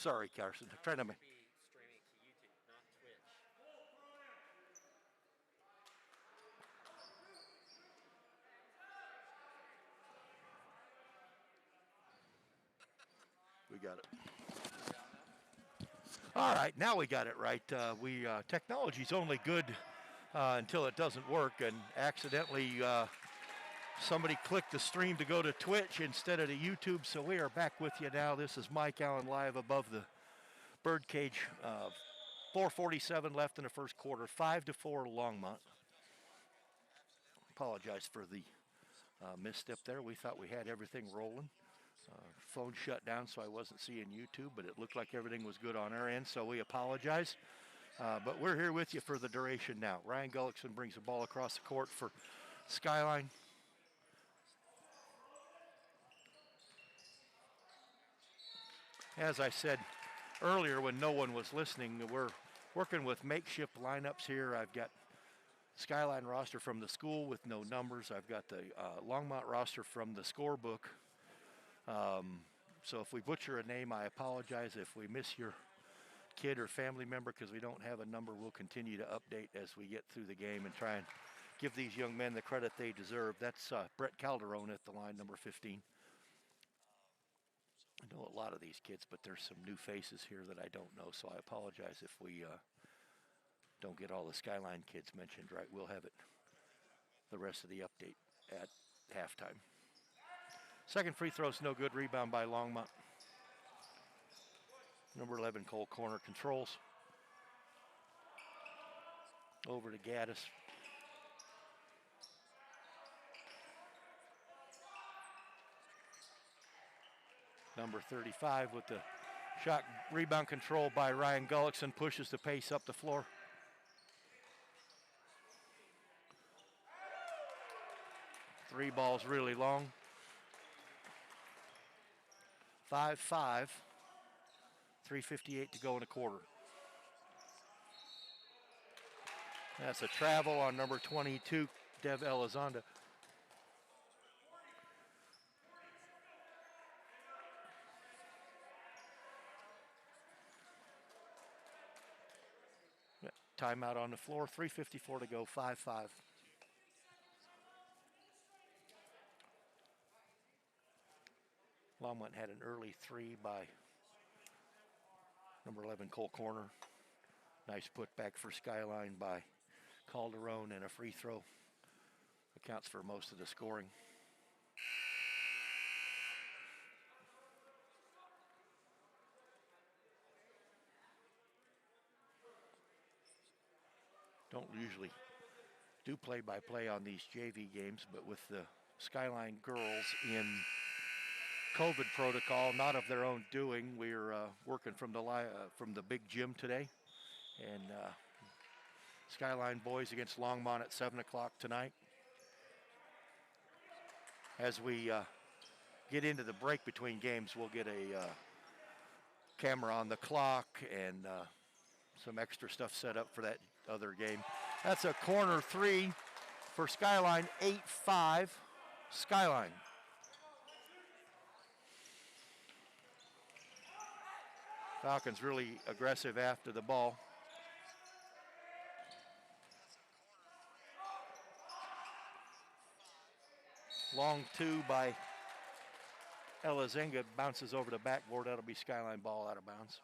Sorry, Karsen. I'm trying to make. Be streaming to YouTube, not Twitch. We got it. All right, now we got it right. Technology's only good until it doesn't work, and accidentally somebody clicked the stream to go to Twitch instead of to YouTube. So we are back with you now. This is Mike Allen live above the birdcage. 4:47 left in the first quarter. 5-4 Longmont. Apologize for the misstep there. We thought we had everything rolling. Phone shut down, so I wasn't seeing YouTube, but it looked like everything was good on our end, so we apologize. But we're here with you for the duration now. Ryan Gullickson brings the ball across the court for Skyline. As I said earlier when no one was listening, we're working with makeshift lineups here. I've got Skyline roster from the school with no numbers. I've got the Longmont roster from the scorebook. So if we butcher a name, I apologize. If we miss your kid or family member because we don't have a number, we'll continue to update as we get through the game and try and give these young men the credit they deserve. That's Brett Calderon at the line, number 15. I know a lot of these kids, but there's some new faces here that I don't know, so I apologize if we don't get all the Skyline kids mentioned right. We'll have it the rest of the update at halftime. Second free throw's no good. Rebound by Longmont. Number 11, Cole Corner controls. Over to Gaddis. Number 35 with the shot rebound control by Ryan Gullickson, pushes the pace up the floor. Three balls really long. 5-5. 3:58 to go in a quarter. That's a travel on number 22, Dev Elizondo. Timeout on the floor, 3:54 to go, 5-5. Longmont had an early three by number 11, Cole Corner. Nice putback for Skyline by Calderon, and a free throw accounts for most of the scoring. Don't usually do play-by-play on these JV games, but with the Skyline girls in COVID protocol, not of their own doing, we're working from the big gym today. And Skyline boys against Longmont at 7 o'clock tonight. As we get into the break between games, we'll get a camera on the clock and some extra stuff set up for that other game. That's a corner three for Skyline, 8-5 Skyline. Falcons really aggressive after the ball. Long two by Elizenga, bounces over the backboard. That'll be Skyline ball out of bounds.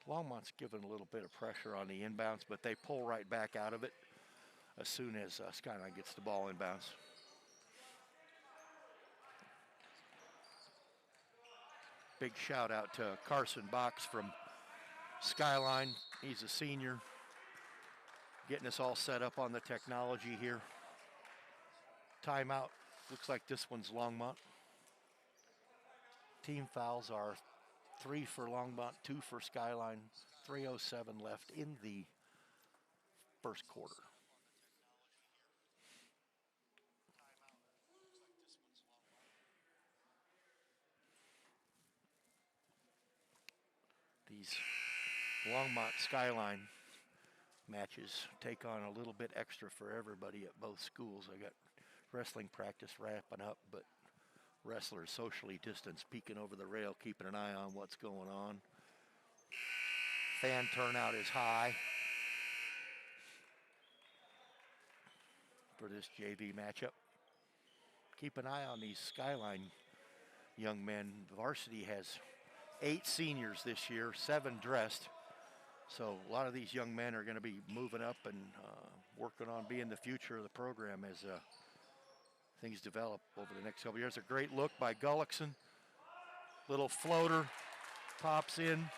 Longmont's given a little bit of pressure on the inbounds, but they pull right back out of it as soon as Skyline gets the ball inbounds. Big shout out to Karsen Box from Skyline. He's a senior, getting us all set up on the technology here. Timeout. Looks like this one's Longmont. Team fouls are 3 for Longmont, 2 for Skyline. 3:07 left in the first quarter. These Longmont Skyline matches take on a little bit extra for everybody at both schools. I got wrestling practice wrapping up, but Wrestlers socially distanced, peeking over the rail, keeping an eye on what's going on. Fan turnout is high for this JV matchup. Keep an eye on these Skyline young men. Varsity has 8 seniors this year, 7 dressed. So a lot of these young men are going to be moving up and working on being the future of the program as things develop over the next couple years. A great look by Gullickson. Little floater, pops in.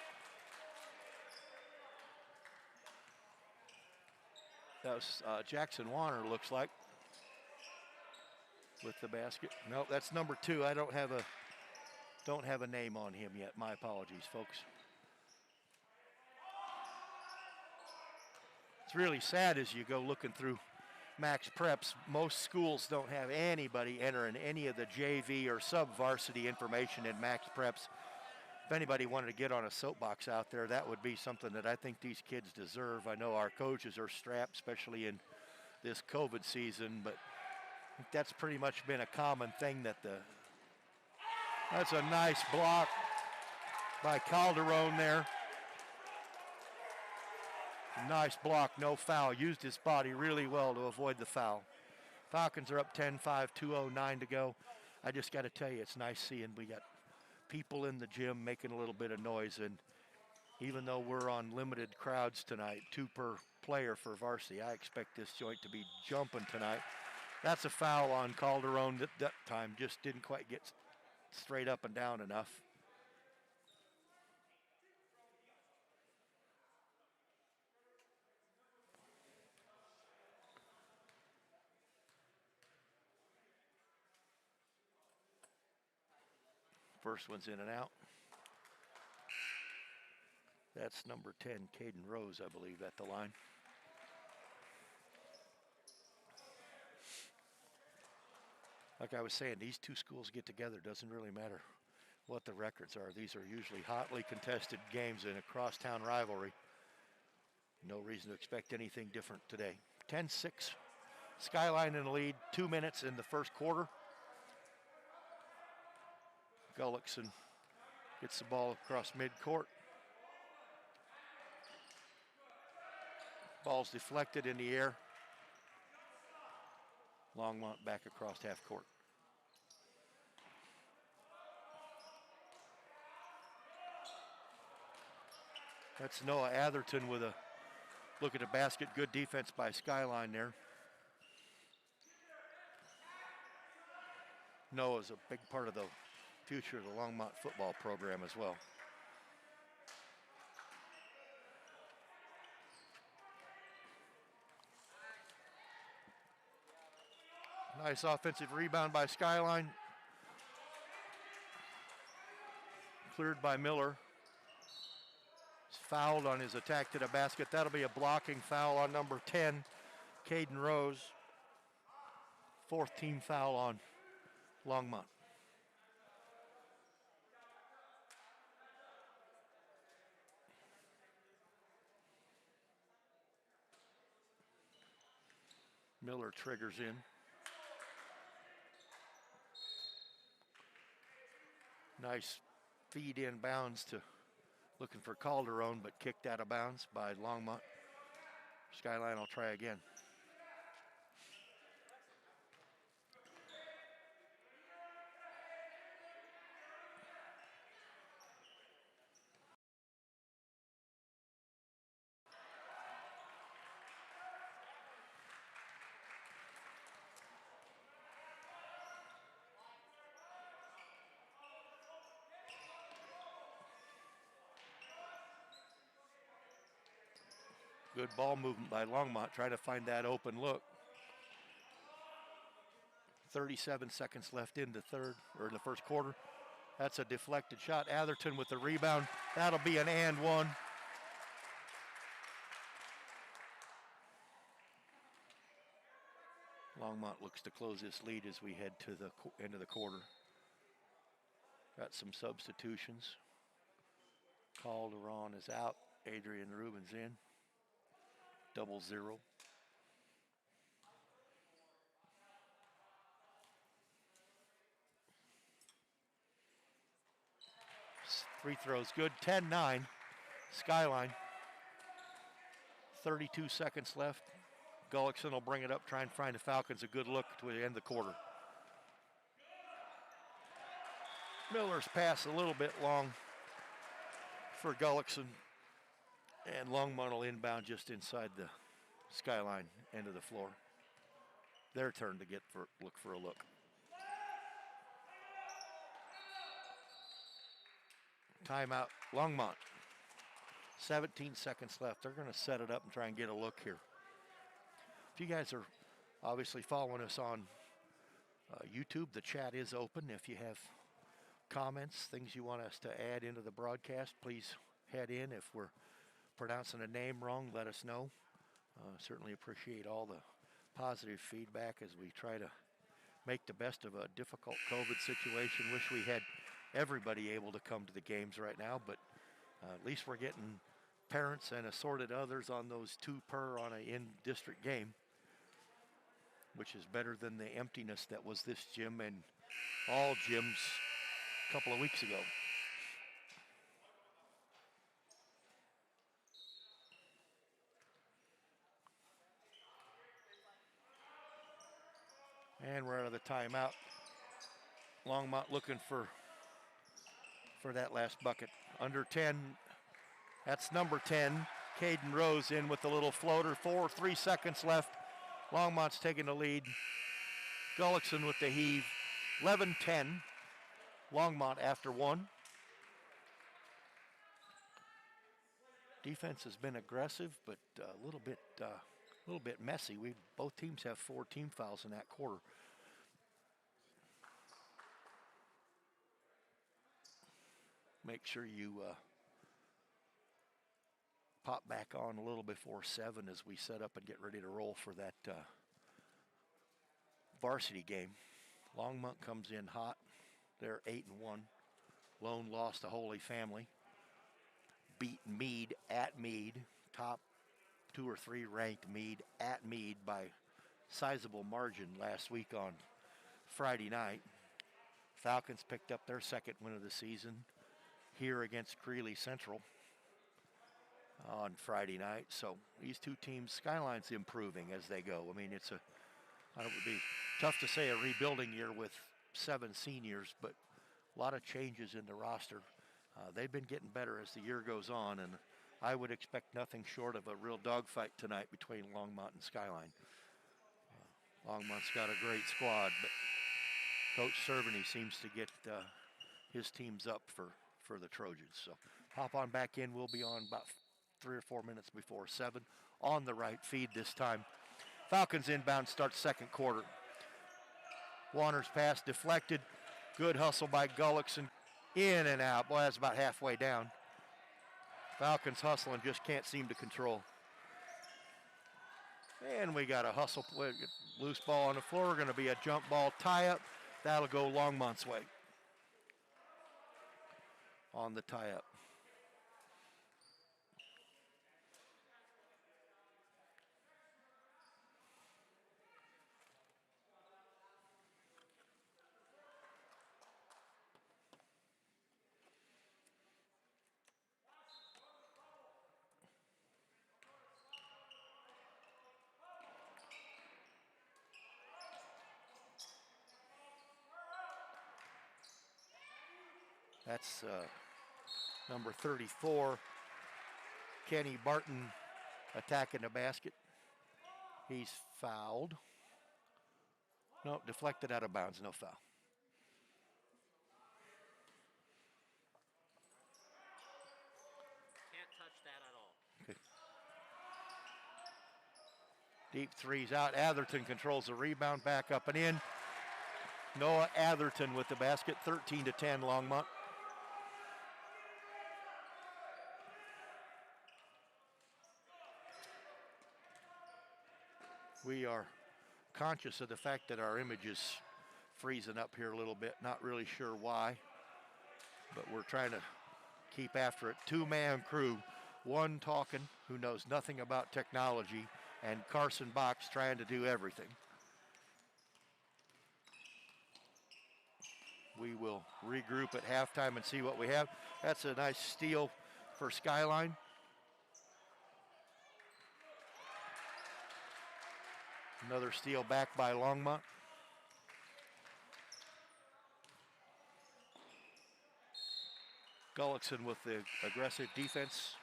That was Jackson Warner, looks like, with the basket. No, that's number 2. I don't have a name on him yet. My apologies, folks. It's really sad as you go looking through Max Preps. Most schools don't have anybody entering any of the JV or sub-varsity information in Max Preps. If anybody wanted to get on a soapbox out there, that would be something that I think these kids deserve. I know our coaches are strapped, especially in this COVID season, but I think that's pretty much been a common thing that that's a nice block by Calderon there. Nice block, no foul. Used his body really well to avoid the foul. Falcons are up 10-5, 2:09 to go. I just got to tell you, it's nice seeing we got people in the gym making a little bit of noise. And even though we're on limited crowds tonight, 2 per player for Varsity, I expect this joint to be jumping tonight. That's a foul on Calderon that time. Just didn't quite get straight up and down enough. First one's in and out. That's number 10, Caden Rose, I believe, at the line. Like I was saying, these 2 schools get together. Doesn't really matter what the records are. These are usually hotly contested games in a crosstown rivalry. No reason to expect anything different today. 10-6, Skyline in the lead, 2 minutes in the first quarter. Gullickson gets the ball across midcourt. Ball's deflected in the air. Longmont back across half court. That's Noah Atherton with a look at the basket. Good defense by Skyline there. Noah's a big part of the future of the Longmont football program as well. Nice offensive rebound by Skyline. Cleared by Miller. He's fouled on his attack to the basket. That'll be a blocking foul on number 10, Caden Rose. 4th team foul on Longmont. Miller triggers in. Nice feed in bounds to looking for Calderon, but kicked out of bounds by Longmont. Skyline will try again. Good ball movement by Longmont, trying to find that open look. 37 seconds left in the first quarter. That's a deflected shot. Atherton with the rebound. That'll be an and one. Longmont looks to close this lead as we head to the end of the quarter. Got some substitutions. Calderon is out. Adrian Rubin's in. 0-0. Free throw's good. 10-9. Skyline. 32 seconds left. Gullickson will bring it up, try and find the Falcons a good look to the end of the quarter. Miller's pass a little bit long for Gullickson. And Longmont will inbound just inside the Skyline end of the floor. Their turn to look for a look. Timeout, Longmont. 17 seconds left. They're going to set it up and try and get a look here. If you guys are obviously following us on YouTube, the chat is open. If you have comments, things you want us to add into the broadcast, please head in. If we're pronouncing a name wrong, let us know. Certainly appreciate all the positive feedback as we try to make the best of a difficult COVID situation. Wish we had everybody able to come to the games right now, but at least we're getting parents and assorted others on those 2 per on a in-district game, which is better than the emptiness that was this gym and all gyms a couple of weeks ago. And we're out of the timeout. Longmont looking for that last bucket. Under 10, that's number 10. Caden Rose in with the little floater. 3 seconds left. Longmont's taking the lead. Gullickson with the heave. 11-10. Longmont after 1. Defense has been aggressive, but a little bit messy. Both teams have 4 team fouls in that quarter. Make sure you pop back on a little before 7 as we set up and get ready to roll for that varsity game. Longmont comes in hot. They're 8-1. Lone lost to Holy Family. Beat Meade at Meade. Top 2 or 3 ranked Meade at Meade by sizable margin last week on Friday night. Falcons picked up their second win of the season here against Greeley Central on Friday night. So these 2 teams, Skyline's improving as they go. I mean, it would be tough to say a rebuilding year with 7 seniors, but a lot of changes in the roster. They've been getting better as the year goes on, and I would expect nothing short of a real dogfight tonight between Longmont and Skyline. Longmont's got a great squad, but Coach Cerveny seems to get his teams up for the Trojans. So hop on back in. We'll be on about 3 or 4 minutes before 7 on the right feed this time. Falcons inbound, starts second quarter. Warner's pass deflected. Good hustle by Gullickson. In and out. Boy, that's about halfway down. Falcons hustling, just can't seem to control. And we got a hustle, loose ball on the floor. Going to be a jump ball tie-up. That'll go Longmont's way on the tie-up. That's number 34, Kenny Barton, attacking the basket. He's fouled. No, deflected out of bounds, no foul. Can't touch that at all. Okay. Deep threes out. Atherton controls the rebound, back up and in. Noah Atherton with the basket, 13-10 Longmont. We are conscious of the fact that our image is freezing up here a little bit. Not really sure why, but we're trying to keep after it. 2-man crew, one talking who knows nothing about technology, and Karsen Box trying to do everything. we will regroup at halftime and see what we have. That's a nice steal for Skyline. Another steal back by Longmont. Gullickson with the aggressive defense.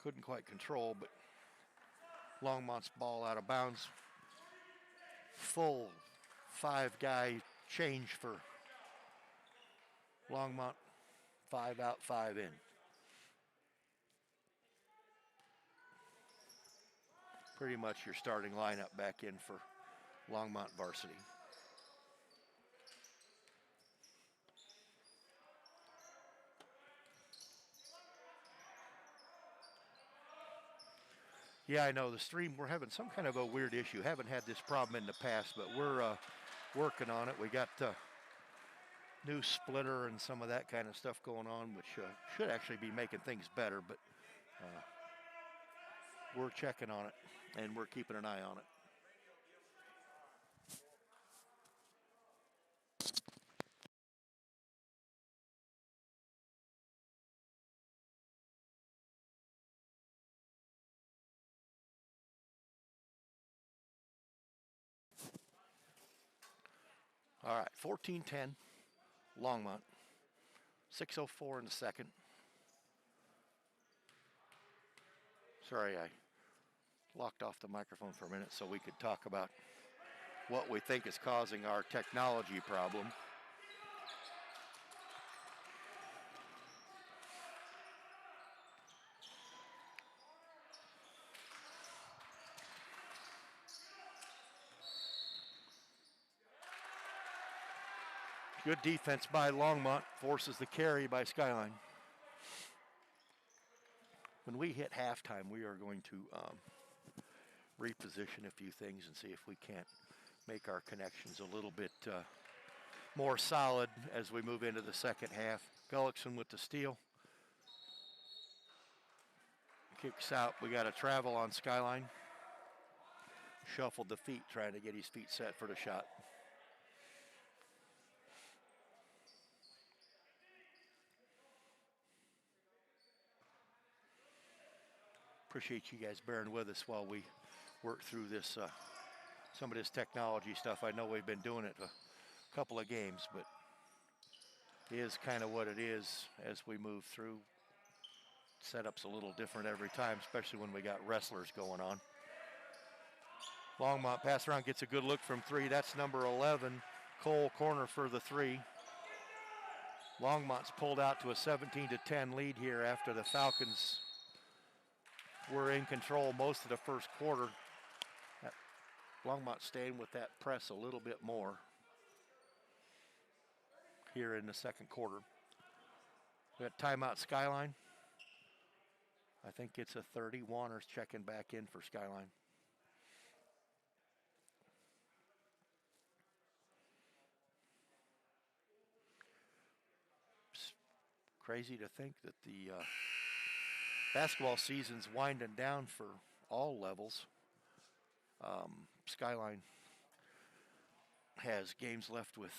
Couldn't quite control, but Longmont's ball out of bounds. Full 5-guy change for Longmont. 5 out, 5 in. Pretty much your starting lineup back in for Longmont Varsity. Yeah, I know the stream, we're having some kind of a weird issue. Haven't had this problem in the past, but we're working on it. We got new splitter and some of that kind of stuff going on, which should actually be making things better, but we're checking on it and we're keeping an eye on it. All right, 14-10, Longmont. 6:04 in the second. Sorry, I locked off the microphone for a minute so we could talk about what we think is causing our technology problem. Good defense by Longmont, forces the carry by Skyline. When we hit halftime, we are going to reposition a few things and see if we can't make our connections a little bit more solid as we move into the second half. Gullickson with the steal. Kicks out. We got a travel on Skyline. Shuffled the feet, trying to get his feet set for the shot. Appreciate you guys bearing with us while we work through this, some of this technology stuff. I know we've been doing it a couple of games, but it is kind of what it is as we move through. Setup's a little different every time, especially when we got wrestlers going on. Longmont pass around, gets a good look from 3. That's number 11, Cole, corner for the 3. Longmont's pulled out to a 17-10 lead here after the Falcons were in control most of the first quarter. Longmont staying with that press a little bit more here in the second quarter. We got timeout Skyline. I think it's a 30. Warner's checking back in for Skyline. It's crazy to think that the basketball season's winding down for all levels. Skyline has games left with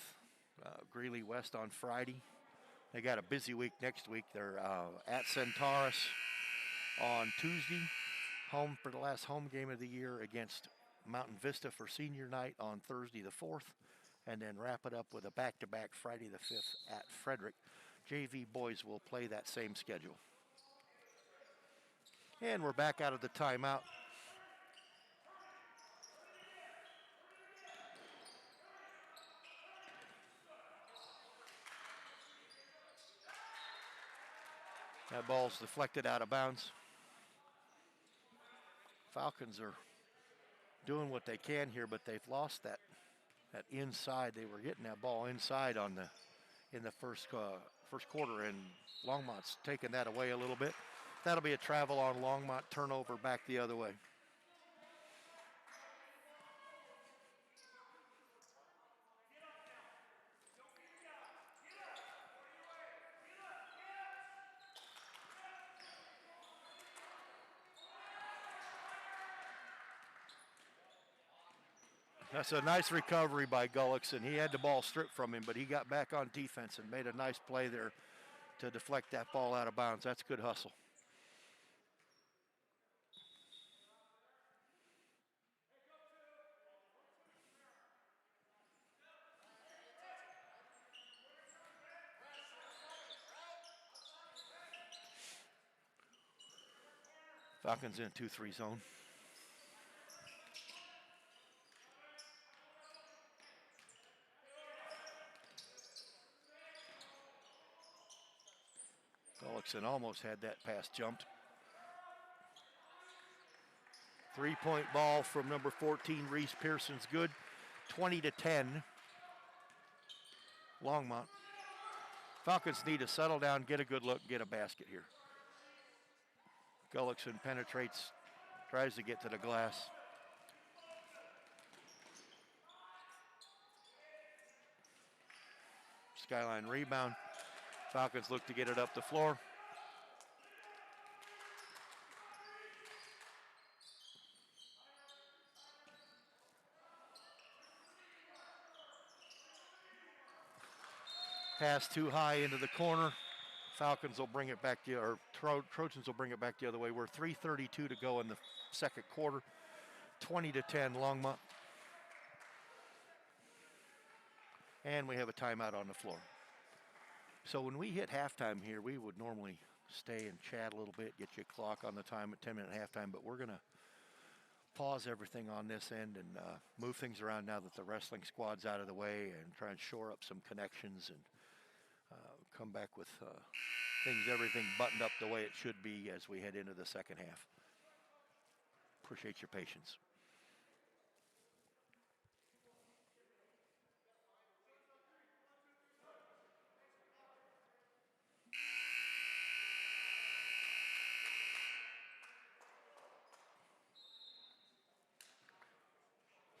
Greeley West on Friday. They got a busy week next week. They're at Centaurus on Tuesday. Home for the last home game of the year against Mountain Vista for senior night on Thursday the 4th. And then wrap it up with a back-to-back Friday the 5th at Frederick. JV boys will play that same schedule. And we're back out of the timeout. That ball's deflected out of bounds. Falcons are doing what they can here, but they've lost that inside. They were getting that ball inside in the first quarter, and Longmont's taken that away a little bit. That'll be a travel on Longmont, turnover back the other way. That's a nice recovery by Gullickson. He had the ball stripped from him, but he got back on defense and made a nice play there to deflect that ball out of bounds. That's good hustle. Falcons in a 2-3 zone. Gullickson almost had that pass jumped. 3-point ball from number 14, Reese Pearson's good. 20-10. Longmont. Falcons need to settle down, get a good look, get a basket here. Gullickson penetrates, tries to get to the glass. Skyline rebound. Falcons look to get it up the floor. Pass too high into the corner. Falcons will bring it back or Trojans will bring it back the other way. We're 3:32 to go in the second quarter. 20-10 Longmont. And we have a timeout on the floor. So when we hit halftime here, we would normally stay and chat a little bit, get you a clock on the time at 10-minute halftime, but we're going to pause everything on this end and move things around now that the wrestling squad's out of the way and try and shore up some connections and come back with everything buttoned up the way it should be as we head into the second half. Appreciate your patience.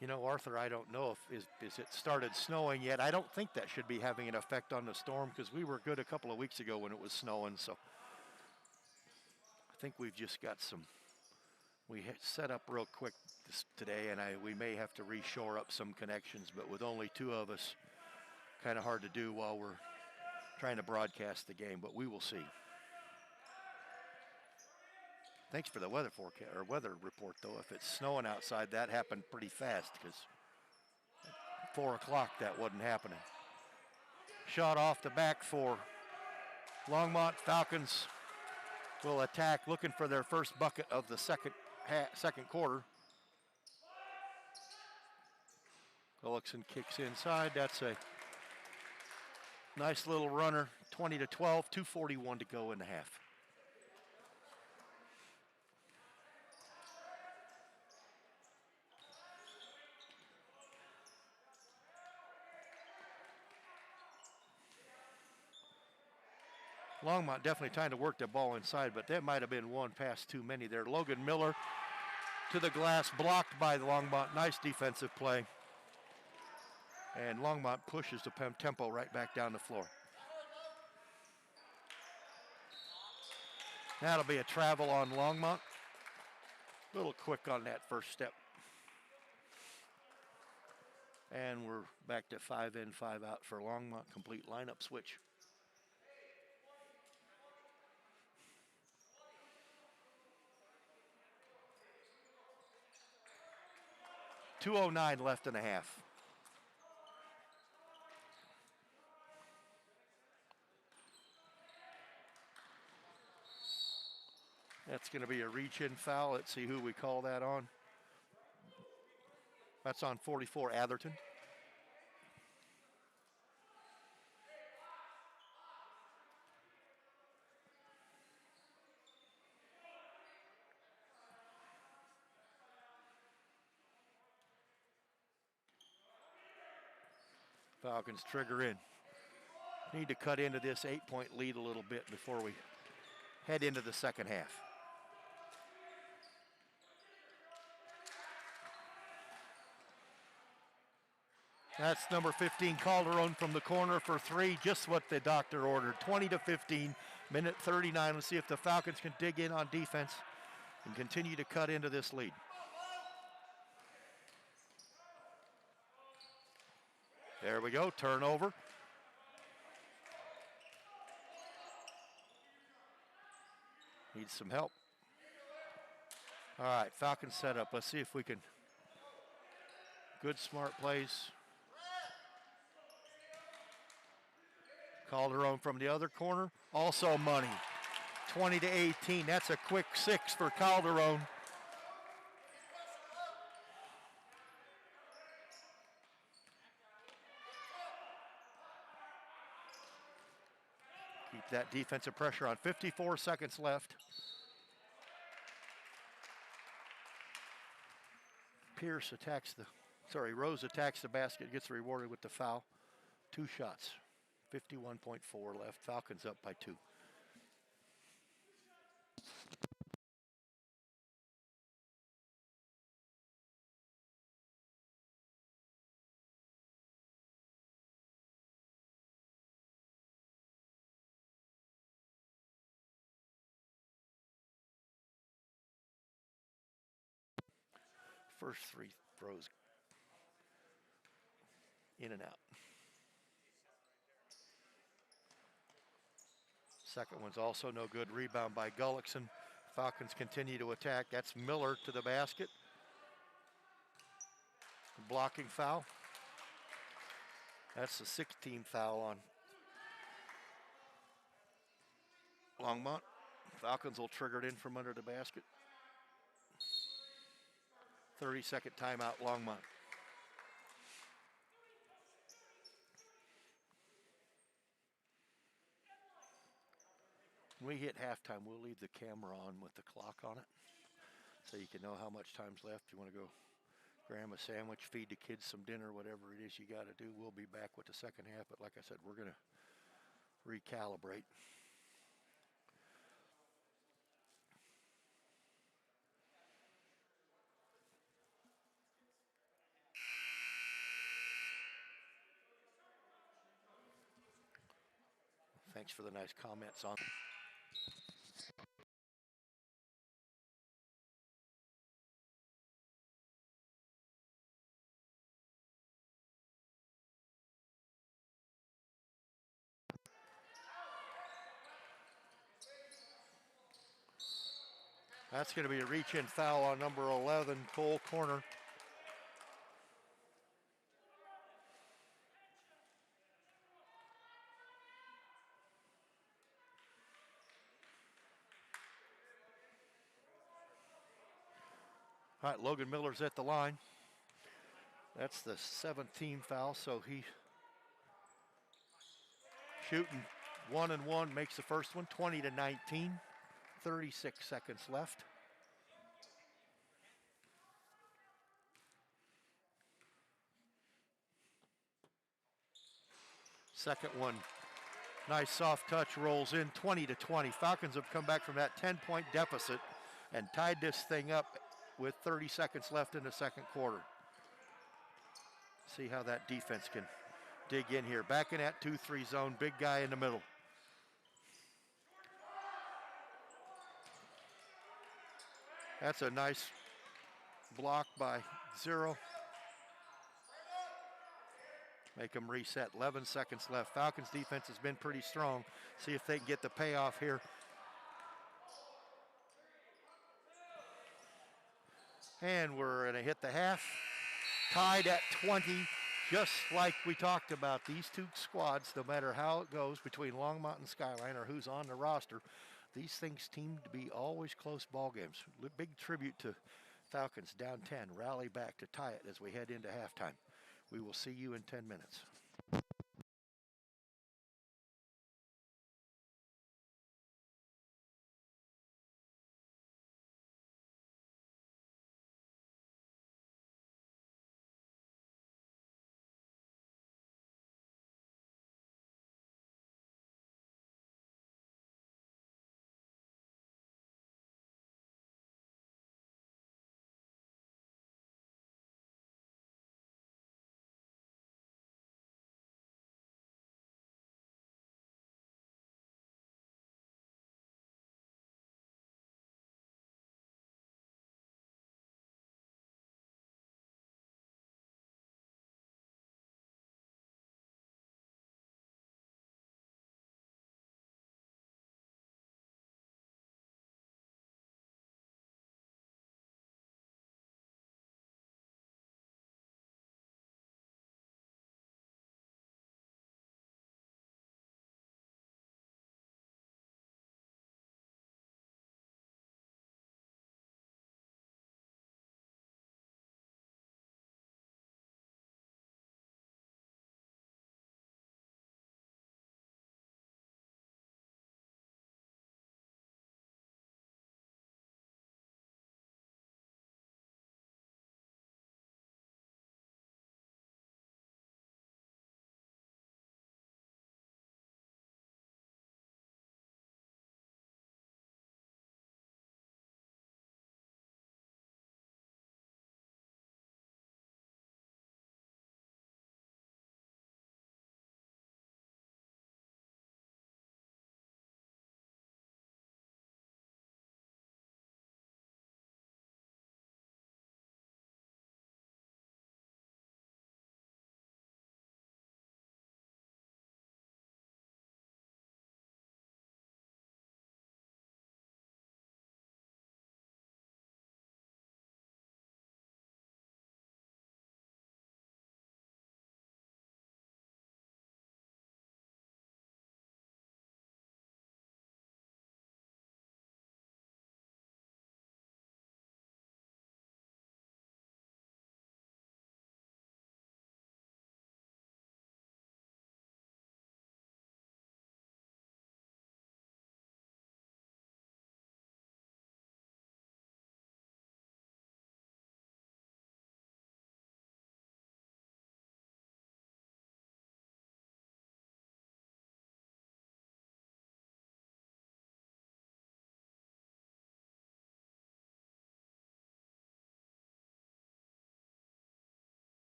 You know, Arthur, I don't know if is it started snowing yet. I don't think that should be having an effect on the storm because we were good a couple of weeks ago when it was snowing. So I think we've just got we set up real quick today, and we may have to reshore up some connections, but with only two of us, kind of hard to do while we're trying to broadcast the game, but we will see. Thanks for the weather forecast or weather report, though. If it's snowing outside, that happened pretty fast because at 4 o'clock that wasn't happening. Shot off the back for Longmont. Falcons will attack, looking for their first bucket of the second quarter. Gullickson kicks inside. That's a nice little runner. 20-12, 2:41 to go in the half. Longmont definitely trying to work the ball inside, but that might have been one pass too many there. Logan Miller to the glass, blocked by Longmont. Nice defensive play. And Longmont pushes the tempo right back down the floor. That'll be a travel on Longmont. A little quick on that first step. And we're back to 5 in, 5 out for Longmont. Complete lineup switch. .209 left in the half. That's going to be a reach-in foul. Let's see who we call that on. That's on 44, Atherton. Falcons trigger in. Need to cut into this 8-point lead a little bit before we head into the second half. That's number 15, Calderon from the corner for three, just what the doctor ordered. 20-15, minute 39. Let's see if the Falcons can dig in on defense and continue to cut into this lead. There we go, turnover. Needs some help. All right, Falcons set up. Let's see if we can. Good, smart plays. Calderon from the other corner. Also money. 20-18. That's a quick 6 for Calderon. Keep that defensive pressure on. 54 seconds left. Rose attacks the basket, gets rewarded with the foul. 2 shots. 51.4 left. Falcons up by 2. First 3 throws in and out. Second one's also no good. Rebound by Gullickson. Falcons continue to attack. That's Miller to the basket. Blocking foul. That's the 16th foul on Longmont. Falcons will trigger it in from under the basket. 30-second timeout, Longmont. When we hit halftime, we'll leave the camera on with the clock on it so you can know how much time's left. You want to go grab a sandwich, feed the kids some dinner, whatever it is you got to do. We'll be back with the second half, but like I said, we're going to recalibrate. Thanks for the nice comments on. That's going to be a reach-in foul on number 11, Cole Corner. All right, Logan Miller's at the line. That's the 7th team foul, so he's shooting 1 and 1, makes the first one, 20-19. 36 seconds left. Second one, nice soft touch, rolls in, 20-20. Falcons have come back from that 10-point deficit and tied this thing up with 30 seconds left in the second quarter. See how that defense can dig in here. Back in that 2-3 zone, big guy in the middle. That's a nice block by Zero. Make them reset. 11 seconds left. Falcons defense has been pretty strong. See if they can get the payoff here. And we're going to hit the half. Tied at 20, just like we talked about. These two squads, no matter how it goes between Longmont and Skyline or who's on the roster, these things seem to be always close ball games. Big tribute to Falcons, down 10, rally back to tie it as we head into halftime. We will see you in 10 minutes.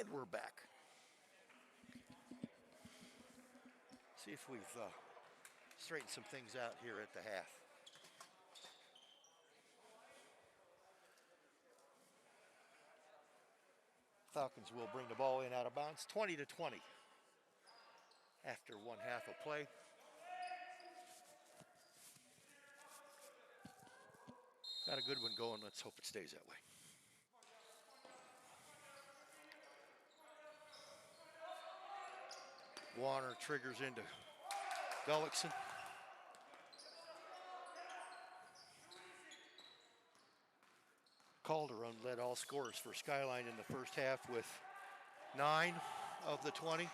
And we're back. See if we've straightened some things out here at the half. Falcons will bring the ball in out of bounds, 20-20 after one half of play. Got a good one going. Let's hope it stays that way. Warner triggers into Gullickson. Calderon led all scorers for Skyline in the first half with 9 of the 20.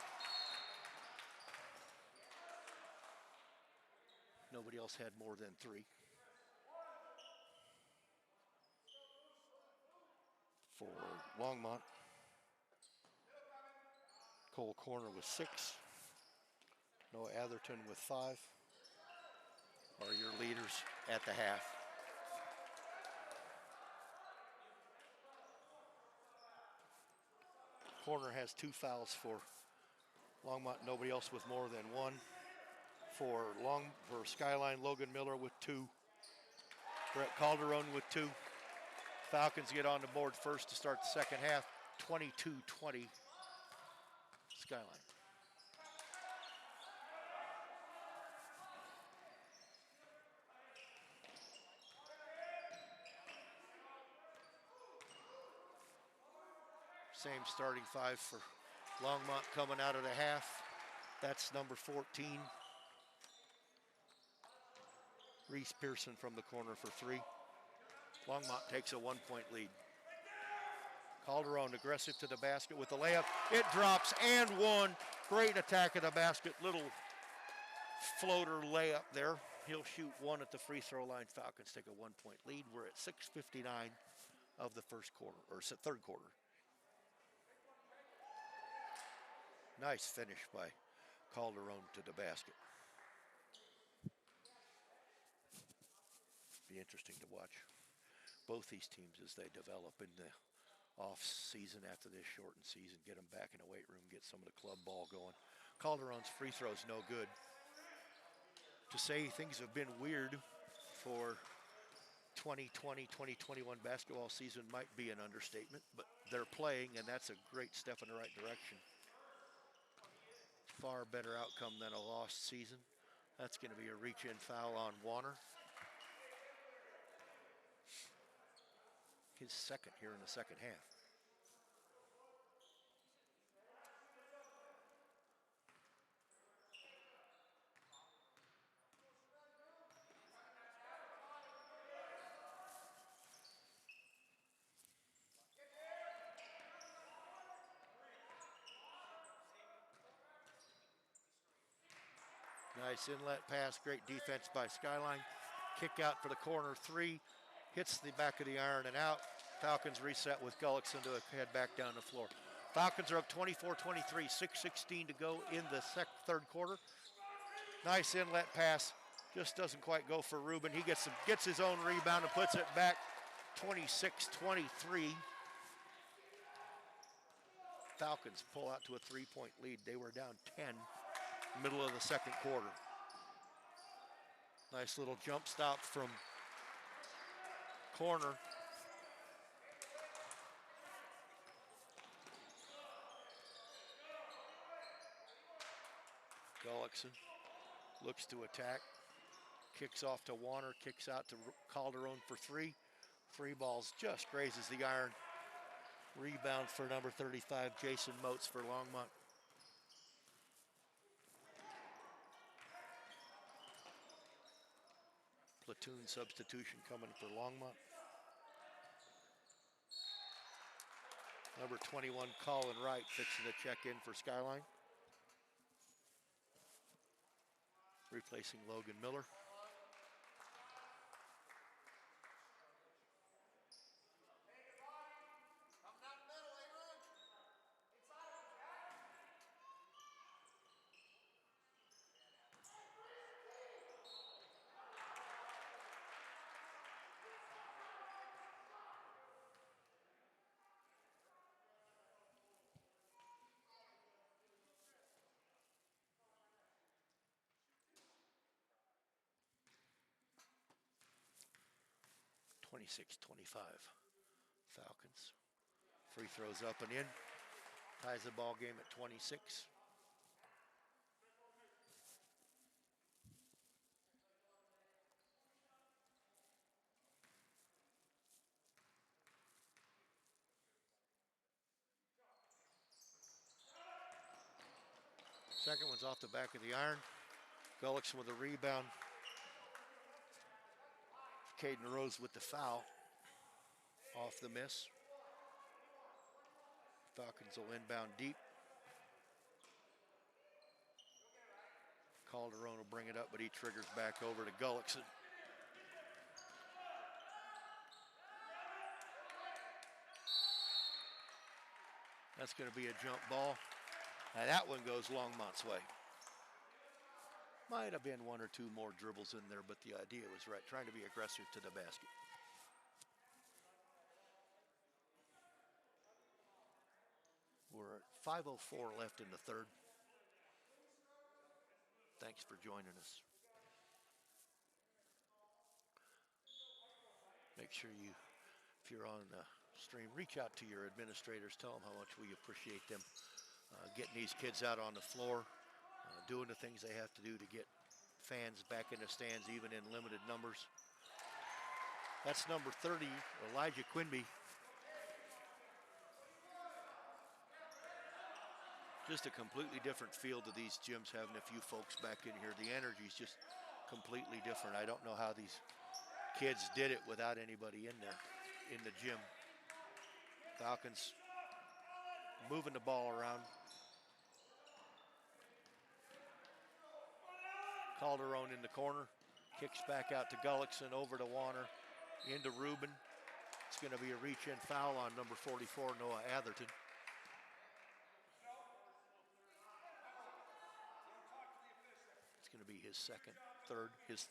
Nobody else had more than 3. For Longmont, Cole Corner with 6. Noah Atherton with 5 are your leaders at the half. Corner has 2 fouls for Longmont, nobody else with more than 1. For Skyline, Logan Miller with 2. Brett Calderon with 2. Falcons get on the board first to start the second half, 22-20 Skyline. Same starting 5 for Longmont coming out of the half. That's number 14. Reese Pearson from the corner for 3. Longmont takes a 1-point lead. Calderon aggressive to the basket with the layup. It drops and 1. Great attack of the basket. Little floater layup there. He'll shoot 1 at the free throw line. Falcons take a 1-point lead. We're at 6:59 of the first quarter, or third quarter. Nice finish by Calderon to the basket. Be interesting to watch both these teams as they develop in the off season after this shortened season, get them back in the weight room, get some of the club ball going. Calderon's free throw's no good. To say things have been weird for 2020-2021 basketball season might be an understatement, but they're playing, and that's a great step in the right direction. Far better outcome than a lost season. That's going to be a reach-in foul on Warner. His second here in the second half. Nice inlet pass, great defense by Skyline. Kick out for the corner 3, hits the back of the iron and out. Falcons reset with Gullickson to head back down the floor. Falcons are up 24-23, 6:16 to go in the third quarter. Nice inlet pass, just doesn't quite go for Rubin. He gets his own rebound and puts it back, 26-23. Falcons pull out to a 3-point lead. They were down 10, middle of the second quarter. Nice little jump stop from Corner. Gullickson looks to attack, kicks off to Warner, kicks out to Calderon for 3. 3 balls, just grazes the iron. Rebound for number 35, Jason Motes for Longmont. Platoon substitution coming for Longmont. Number 21, Colin Wright, fixing to check in for Skyline. Replacing Logan Miller. 26-25. Falcons. Free throws up and in. Ties the ball game at 26. Second one's off the back of the iron. Gullickson with a rebound. Caden Rose with the foul. Off the miss. Falcons will inbound deep. Calderon will bring it up, but he triggers back over to Gullickson. That's going to be a jump ball. And that one goes Longmont's way. Might have been one or two more dribbles in there, but the idea was right, trying to be aggressive to the basket. We're at 5:04 left in the third. Thanks for joining us. Make sure you, if you're on the stream, reach out to your administrators. Tell them how much we appreciate them getting these kids out on the floor, doing the things they have to do to get fans back in the stands, even in limited numbers. That's number 30, Elijah Quinby. Just a completely different feel to these gyms, having a few folks back in here. The energy's just completely different. I don't know how these kids did it without anybody in there, in the gym. Falcons moving the ball around. Calderon in the corner, kicks back out to Gullickson, over to Warner, into Rubin. It's going to be a reach-in foul on number 44, Noah Atherton. It's going to be his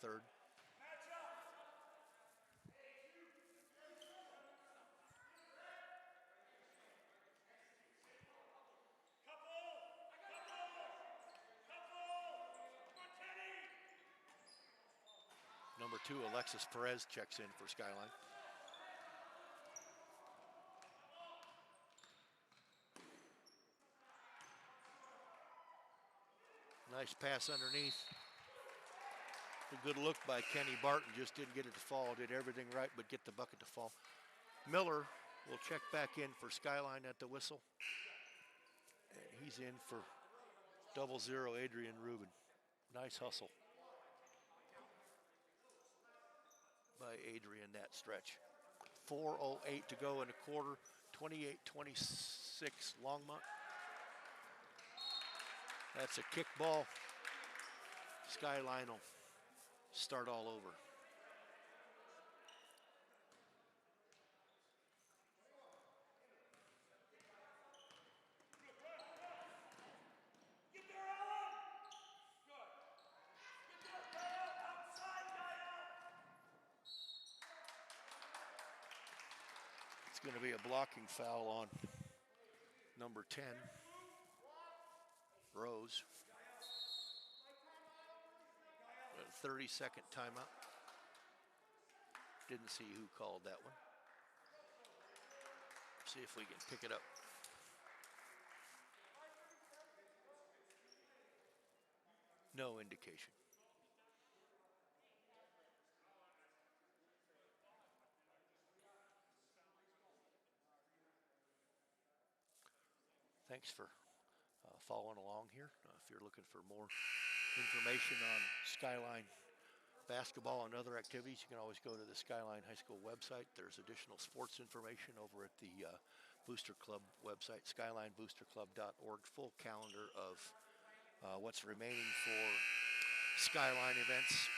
third. Number 2, Alexis Perez checks in for Skyline. Nice pass underneath. A good look by Kenny Barton, just didn't get it to fall. Did everything right but get the bucket to fall. Miller will check back in for Skyline at the whistle. And he's in for 0-0 Adrian Rubin. Nice hustle by Adrian that stretch. 4:08 to go in the quarter. 28-26 Longmont. That's a kick ball. Skyline will start all over. It's going to be a blocking foul on number 10, Rose. 30-second timeout. Didn't see who called that one. See if we can pick it up. No indication. Thanks for following along here. If you're looking for more information on Skyline basketball and other activities, you can always go to the Skyline High School website. There's additional sports information over at the Booster Club website, skylineboosterclub.org. Full calendar of what's remaining for Skyline events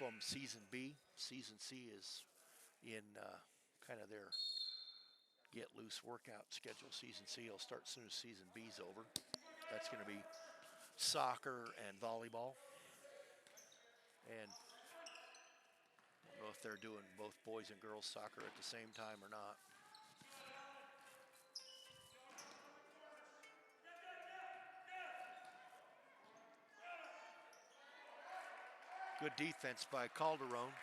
from Season B. Season C is in kind of their get loose workout schedule. Season C will start as soon as Season B's over. That's going to be soccer and volleyball. And I don't know if they're doing both boys and girls soccer at the same time or not. Good defense by Calderon.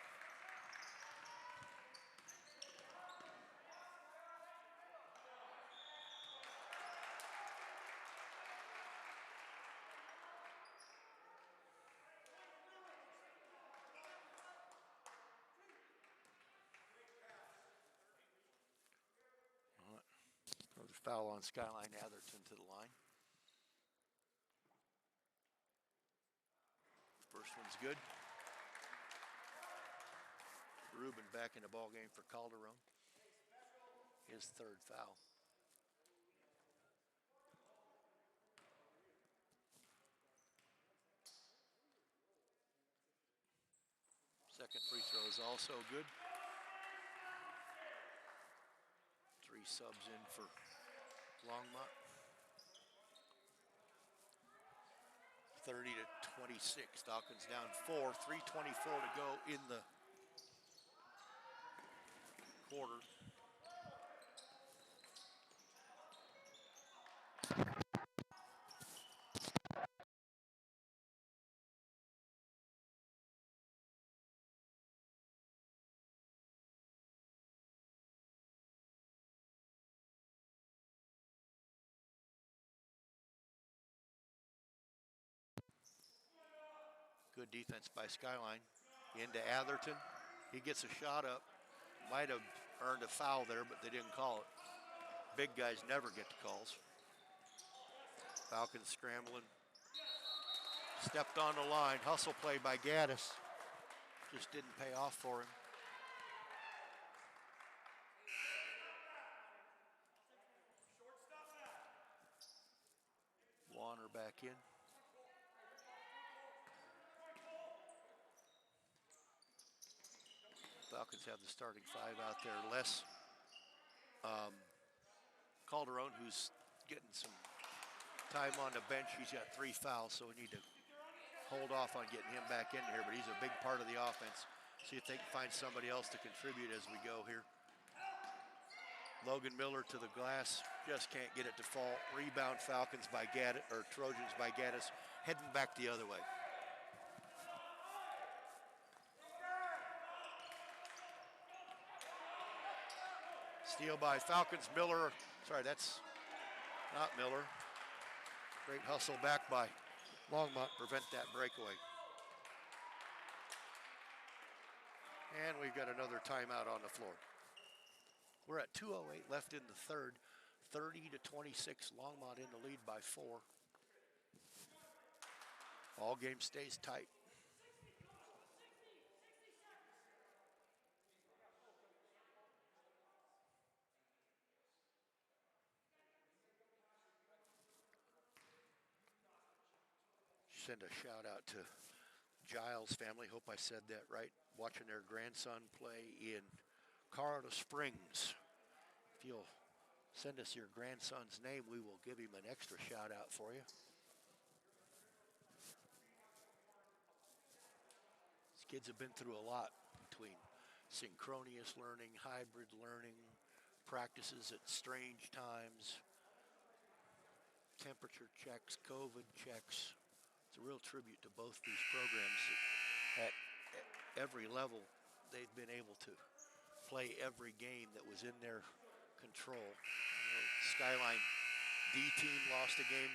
Foul on Skyline, Atherton to the line. First one's good. Rubin back in the ball game for Calderon. His third foul. Second free throw is also good. 3 subs in for Longmont. 30 to 26. Dawkins down 4. 3:24 to go in the quarter. Good defense by Skyline. Into Atherton. He gets a shot up. Might have earned a foul there, but they didn't call it. Big guys never get the calls. Falcons scrambling. Stepped on the line. Hustle play by Gaddis. Just didn't pay off for him. Warner back in. Falcons have the starting 5 out there. Les Calderon, who's getting some time on the bench. He's got 3 fouls, so we need to hold off on getting him back in here, but he's a big part of the offense. See if they can find somebody else to contribute as we go here. Logan Miller to the glass, just can't get it to fall. Rebound Falcons by Gaddis, or Trojans by Gaddis, heading back the other way. Steal by Falcons, Miller. Sorry, that's not Miller. Great hustle back by Longmont, prevent that breakaway. And we've got another timeout on the floor. We're at 2:08 left in the third. 30 to 26, Longmont in the lead by 4. All game stays tight. Send a shout out to Giles family. Hope I said that right. Watching their grandson play in Colorado Springs. If you'll send us your grandson's name, we will give him an extra shout out for you. These kids have been through a lot between synchronous learning, hybrid learning, practices at strange times, temperature checks, COVID checks. It's a real tribute to both these programs. At every level, they've been able to play every game that was in their control. Skyline D team lost a game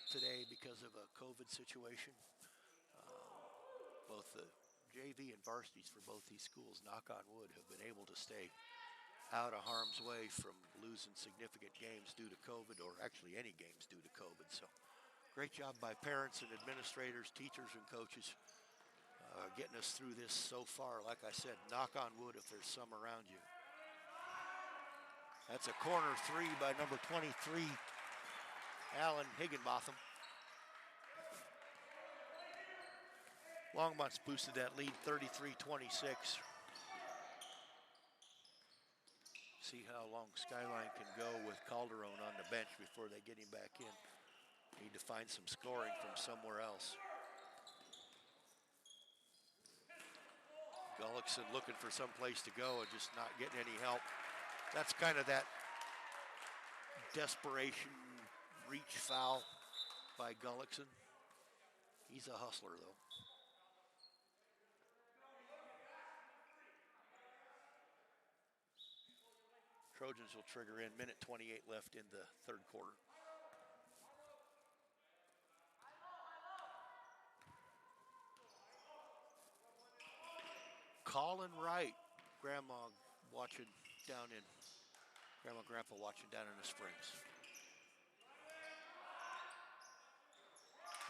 today because of a COVID situation. Both the JV and varsities for both these schools, knock on wood, have been able to stay out of harm's way from losing significant games due to COVID, or actually any games due to COVID. So great job by parents and administrators, teachers and coaches getting us through this so far. Like I said, knock on wood if there's some around you. That's a corner 3 by number 23, Alan Higginbotham. Longmont's boosted that lead 33-26. See how long Skyline can go with Calderon on the bench before they get him back in. Need to find some scoring from somewhere else. Gullickson looking for some place to go and just not getting any help. That's kind of that desperation reach foul by Gullickson. He's a hustler though. Trojans will trigger in, minute 28 left in the third quarter. Colin Wright, grandma watching down in Grandma and Grandpa watching down in the Springs.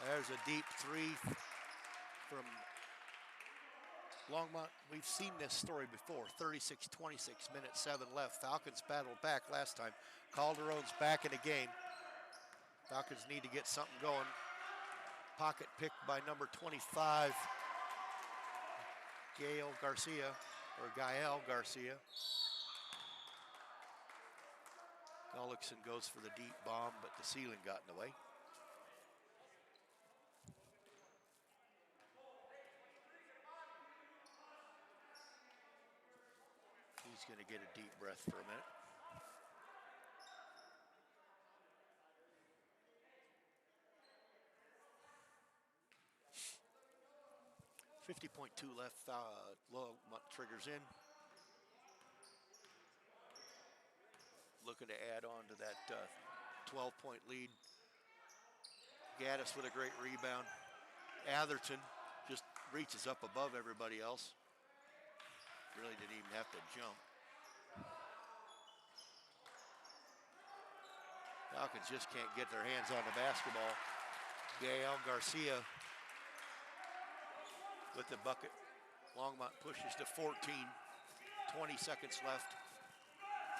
There's a deep three from Longmont. We've seen this story before. 36-26, minute 7 left. Falcons battled back last time. Calderon's back in the game. Falcons need to get something going. Pocket picked by number 25, Gael Garcia. Gullickson goes for the deep bomb, but the ceiling got in the way. He's going to get a deep breath for a minute. .2 left. Longmont triggers in. Looking to add on to that 12-point lead. Gaddis with a great rebound. Atherton just reaches up above everybody else. Really didn't even have to jump. Falcons just can't get their hands on the basketball. Gael Garcia with the bucket. Longmont pushes to 14. 20 seconds left.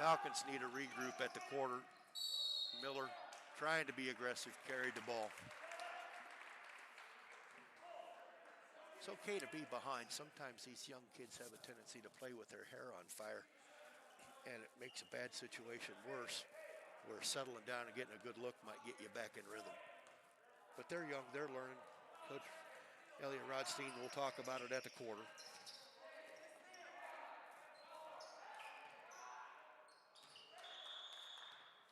Falcons need to regroup at the quarter. Miller trying to be aggressive, carried the ball. It's okay to be behind. Sometimes these young kids have a tendency to play with their hair on fire, and it makes a bad situation worse, where settling down and getting a good look might get you back in rhythm. But they're young, they're learning. Coach Elliot Rodstein will talk about it at the quarter.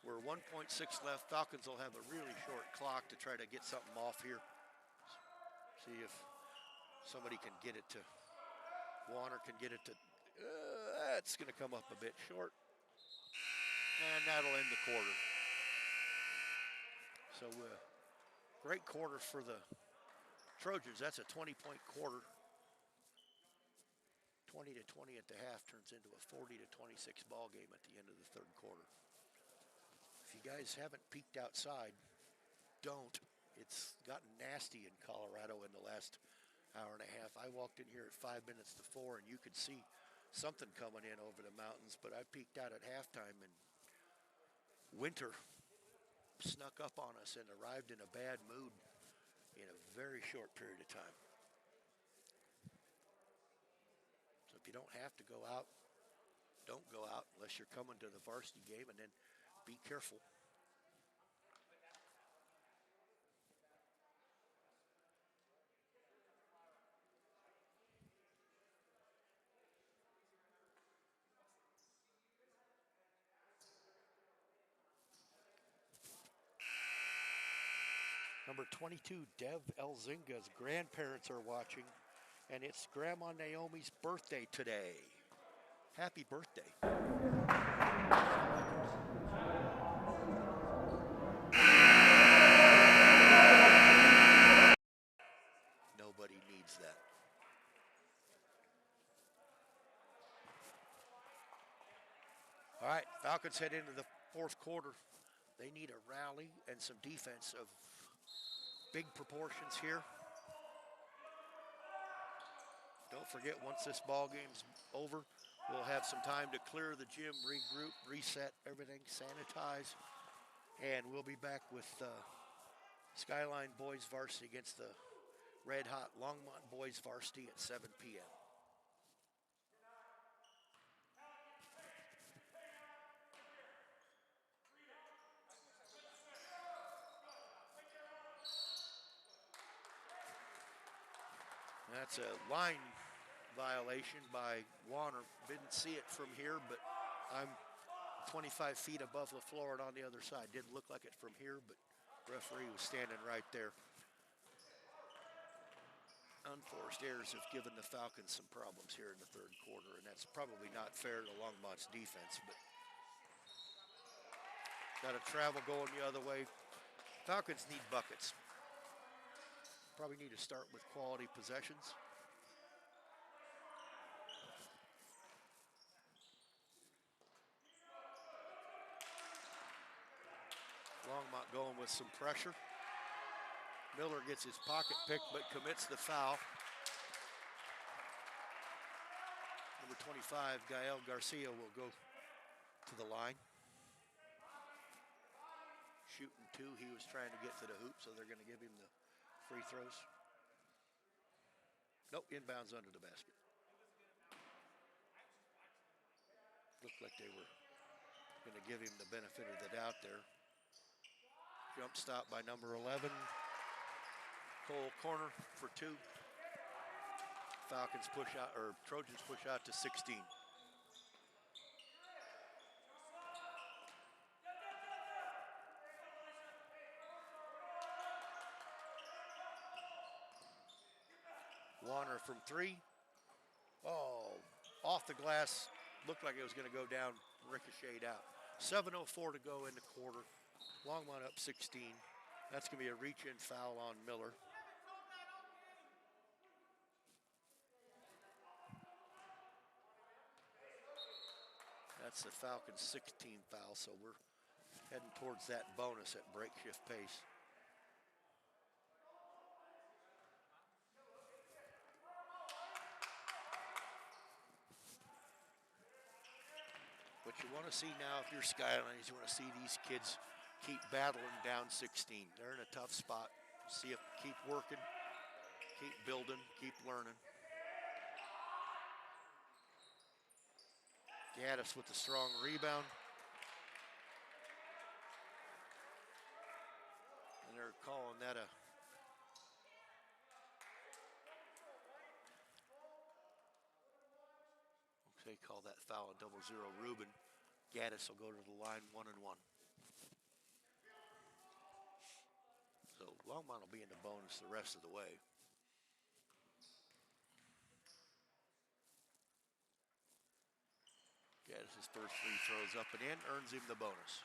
We're 1.6 left. Falcons will have a really short clock to try to get something off here. See if somebody can get it to, Warner can get it to, that's going to come up a bit short. And that'll end the quarter. So great quarter for the Trojans. That's a 20-point quarter. 20-20 at the half turns into a 40-26 ball game at the end of the third quarter. If you guys haven't peeked outside, don't. It's gotten nasty in Colorado in the last hour and a half. I walked in here at 5 minutes to 4, and you could see something coming in over the mountains, but I peeked out at halftime, and winter snuck up on us and arrived in a bad mood in a very short period of time. So if you don't have to go out, don't go out unless you're coming to the varsity game, and then be careful. Number 22, Dev Elzinga's grandparents are watching, and it's Grandma Naomi's birthday today. Happy birthday. Nobody needs that. All right, Falcons head into the fourth quarter. They need a rally and some defense of big proportions here. Don't forget, once this ball game's over, we'll have some time to clear the gym, regroup, reset everything, sanitize, and we'll be back with Skyline Boys Varsity against the Red Hot Longmont Boys Varsity at 7 p.m. That's a line violation by Warner. Didn't see it from here, but I'm 25 feet above the floor and on the other side. Didn't look like it from here, but referee was standing right there. Unforced errors have given the Falcons some problems here in the third quarter, and that's probably not fair to Longmont's defense, but got to travel going the other way. Falcons need buckets. Probably need to start with quality possessions. Longmont going with some pressure. Miller gets his pocket picked but commits the foul. Number 25, Gael Garcia, will go to the line. Shooting two, he was trying to get to the hoop, so they're going to give him the free throws. Nope, inbounds under the basket. Looked like they were going to give him the benefit of the doubt there. Jump stop by number 11. Cole corner for two. Falcons push out, or Trojans push out to 16. Warner from three. Oh, off the glass. Looked like it was going to go down, ricocheted out. 7:04 to go in the quarter. Longmont up 16. That's going to be a reach-in foul on Miller. That's the Falcons' 16th foul, so we're heading towards that bonus at break shift pace. What you want to see now, if you're Skyline, is you want to see these kids keep battling down 16. They're in a tough spot. See if keep working, keep building, keep learning. Gaddis with the strong rebound. And they're calling that a they call that foul a 0-0 Reuben. Gaddis will go to the line 1-1. So Longmont will be in the bonus the rest of the way. Gaddis' first free throws up and in, earns him the bonus.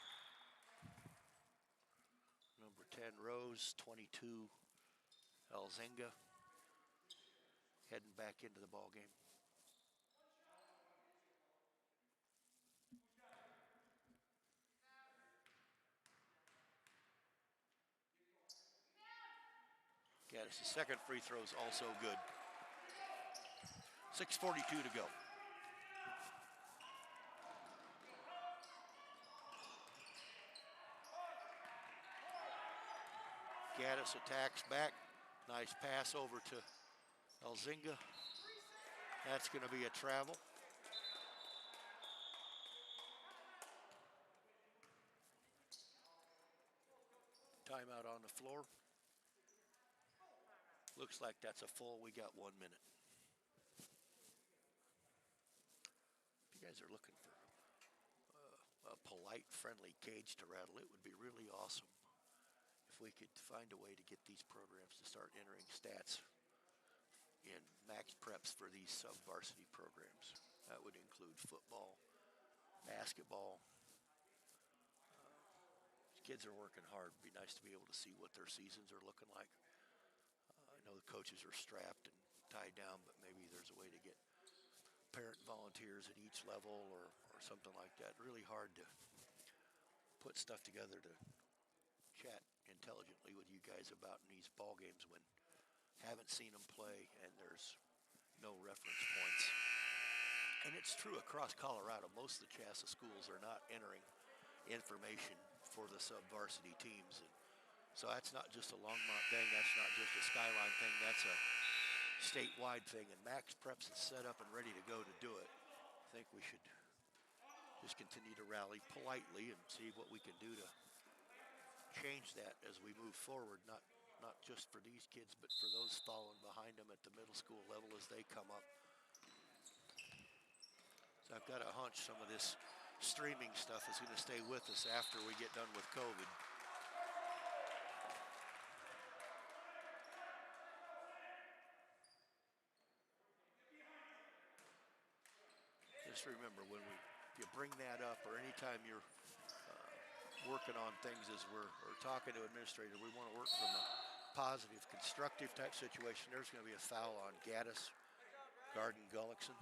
Number 10 Rose, 22 Elzinga, heading back into the ball game. Gaddis' second free throw is also good. 6:42 to go. Gaddis attacks back. Nice pass over to Elzinga. That's going to be a travel. Timeout on the floor. Looks like that's a full. We got 1 minute. If you guys are looking for a polite, friendly cage to rattle, it would be really awesome if we could find a way to get these programs to start entering stats in max preps for these sub-varsity programs. That would include football, basketball. Kids are working hard. It'd be nice to be able to see what their seasons are looking like. I know the coaches are strapped and tied down, but maybe there's a way to get parent volunteers at each level or something like that. Really hard to put stuff together to chat intelligently with you guys about in these ball games when haven't seen them play and there's no reference points. And it's true across Colorado. Most of the CHASA schools are not entering information for the sub-varsity teams. And so that's not just a Longmont thing. That's not just a Skyline thing. That's a statewide thing. And Max Preps is set up and ready to go to do it. I think we should just continue to rally politely and see what we can do to change that as we move forward, not just for these kids, but for those following behind them at the middle school level as they come up. So I've got a hunch some of this streaming stuff is going to stay with us after we get done with COVID. Just remember, when you bring that up, or anytime you're working on things as we're talking to administrators, we want to work from a positive, constructive type situation. There's going to be a foul on Gaddis, Garden Gullickson.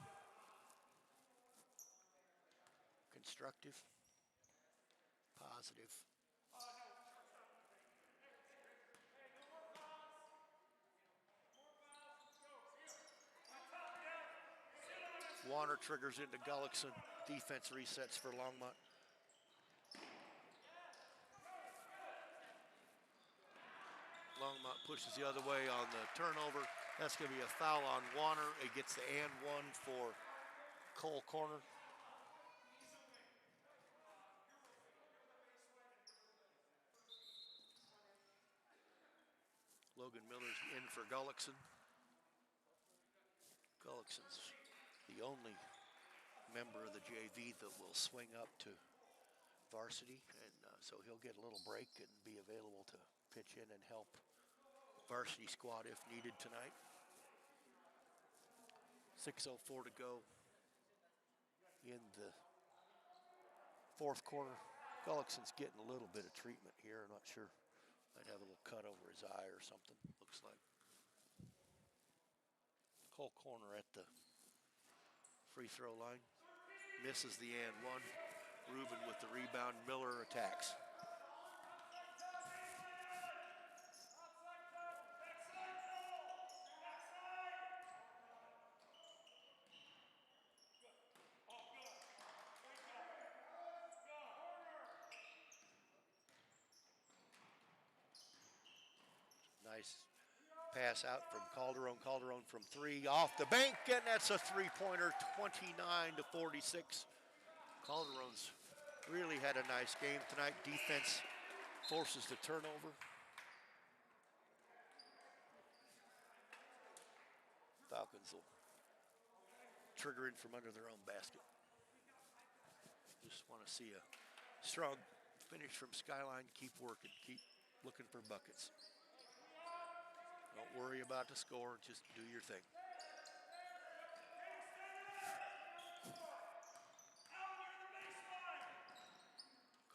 Constructive, positive. Warner triggers into Gullickson. Defense resets for Longmont. Longmont pushes the other way on the turnover. That's going to be a foul on Warner. It gets the and one for Cole Corner. Logan Miller's in for Gullickson. Gullickson's the only member of the JV that will swing up to varsity, and so he'll get a little break and be available to pitch in and help varsity squad if needed tonight. 6:04 to go in the fourth quarter. Gullickson's getting a little bit of treatment here. I'm not sure. Might have a little cut over his eye or something, looks like. Cole Corner at the free throw line. Misses the and one. Rubin with the rebound. Miller attacks. Nice pass out from Calderon. Calderon from three off the bank, and that's a three-pointer, 29-46. Calderon's really had a nice game tonight. Defense forces the turnover. Falcons will trigger in from under their own basket. Just want to see a strong finish from Skyline. Keep working, keep looking for buckets. Don't worry about the score, just do your thing.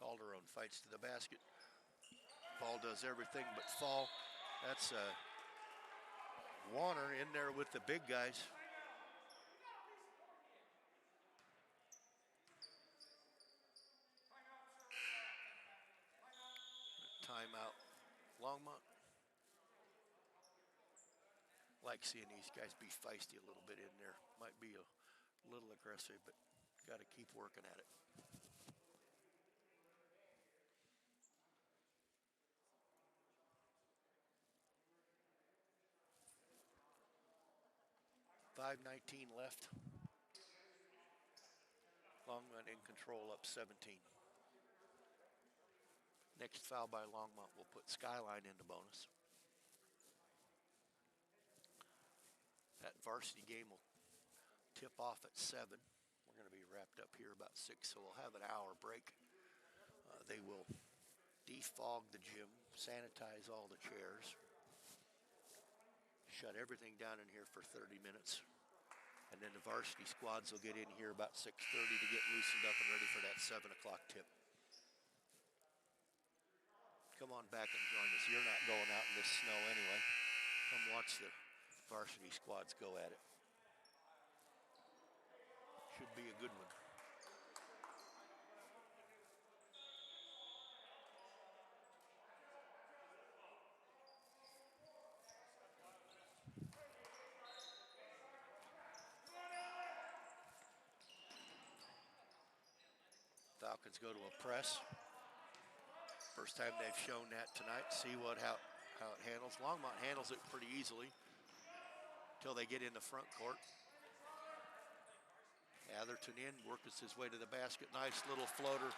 Calderon fights to the basket. Ball does everything but fall. That's Warner in there with the big guys. Timeout, Longmont. Like seeing these guys be feisty a little bit in there. Might be a little aggressive, but got to keep working at it. .5:19 left. Longmont in control, up 17. Next foul by Longmont will put Skyline into bonus. That varsity game will tip off at 7. We're going to be wrapped up here about 6, so we'll have an hour break. They will defog the gym, sanitize all the chairs, shut everything down in here for 30 minutes. And then the varsity squads will get in here about 6:30 to get loosened up and ready for that 7 o'clock tip. Come on back and join us. You're not going out in this snow anyway. Come watch the varsity squads go at it. Should be a good one. Falcons go to a press. First time they've shown that tonight. See how it handles. Longmont handles it pretty easily until they get in the front court. Atherton in, works his way to the basket. Nice little floater.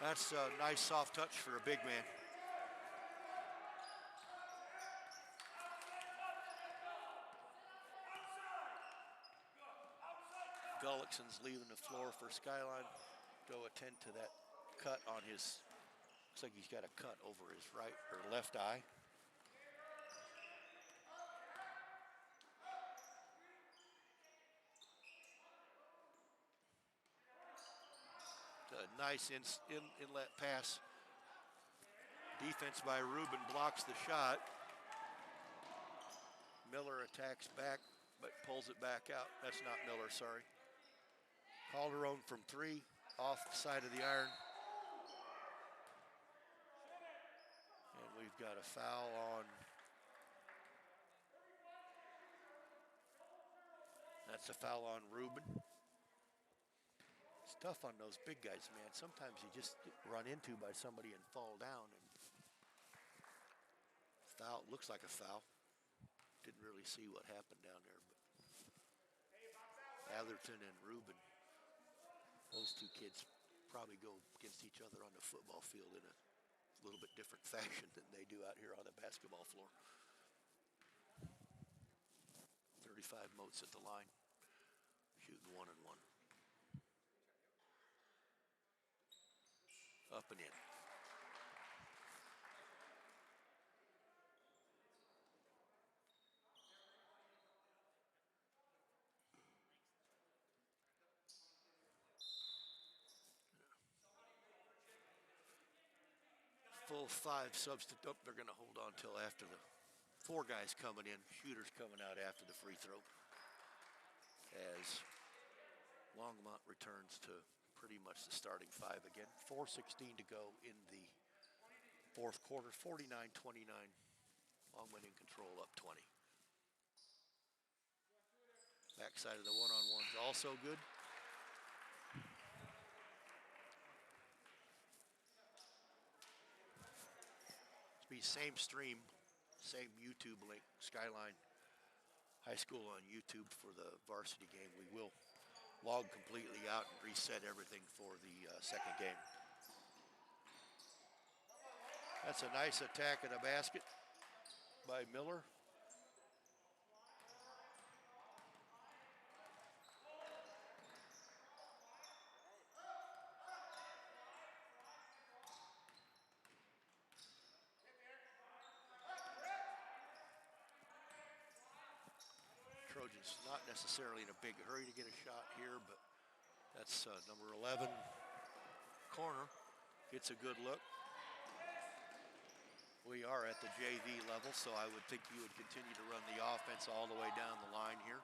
That's a nice soft touch for a big man. Gullickson's leaving the floor for Skyline. Go attend to that cut on his, looks like he's got a cut over his right or left eye. A nice inlet pass. Defense by Rubin blocks the shot. Miller attacks back, but pulls it back out. That's not Miller, sorry. Calderon from three, off the side of the iron. And we've got a foul on. That's a foul on Rubin. tough on those big guys, man. Sometimes you just get run into by somebody and fall down. And foul, looks like a foul. Didn't really see what happened down there, but Atherton and Rubin, those two kids probably go against each other on the football field in a little bit different fashion than they do out here on the basketball floor. 35 Moats at the line, shooting 1 and 1. Up and in. Full 5 substitute. Oh, they're going to hold on till after the 4 guys coming in. Shooters coming out after the free throw. As Longmont returns to pretty much the starting 5 again. 4:16 to go in the fourth quarter. 49-29. Longmont in control, up 20. Backside of the one-on-one's also good. Be same stream, same YouTube link, Skyline High School on YouTube for the varsity game. We will log completely out and reset everything for the second game. That's a nice attack at the basket by Miller. Trojans not necessarily in a big hurry to get a shot here, but that's number 11 corner. Gets a good look. We are at the JV level, so I would think you would continue to run the offense all the way down the line here.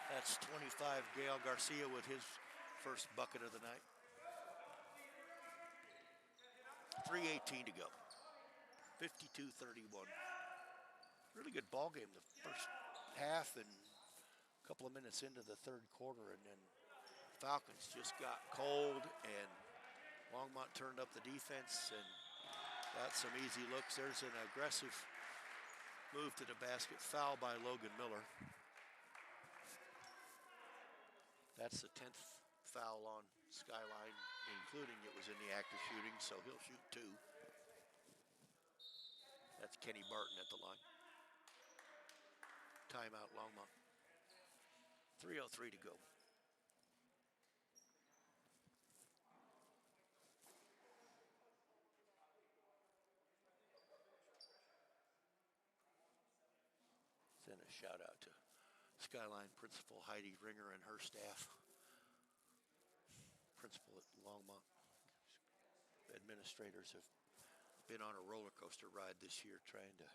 That's 25 Gail Garcia with his first bucket of the night. 3:18 to go. 52-31. Really good ball game the first half and a couple of minutes into the third quarter, and then Falcons just got cold and Longmont turned up the defense and got some easy looks. There's an aggressive move to the basket, foul by Logan Miller. That's the 10th foul on Skyline, including it was in the act of shooting, so he'll shoot 2. That's Kenny Barton at the line. Timeout, Longmont. 3:03 to go. Send a shout out to Skyline Principal Heidi Ringer and her staff. Principal at Longmont. Administrators have been on a roller coaster ride this year trying to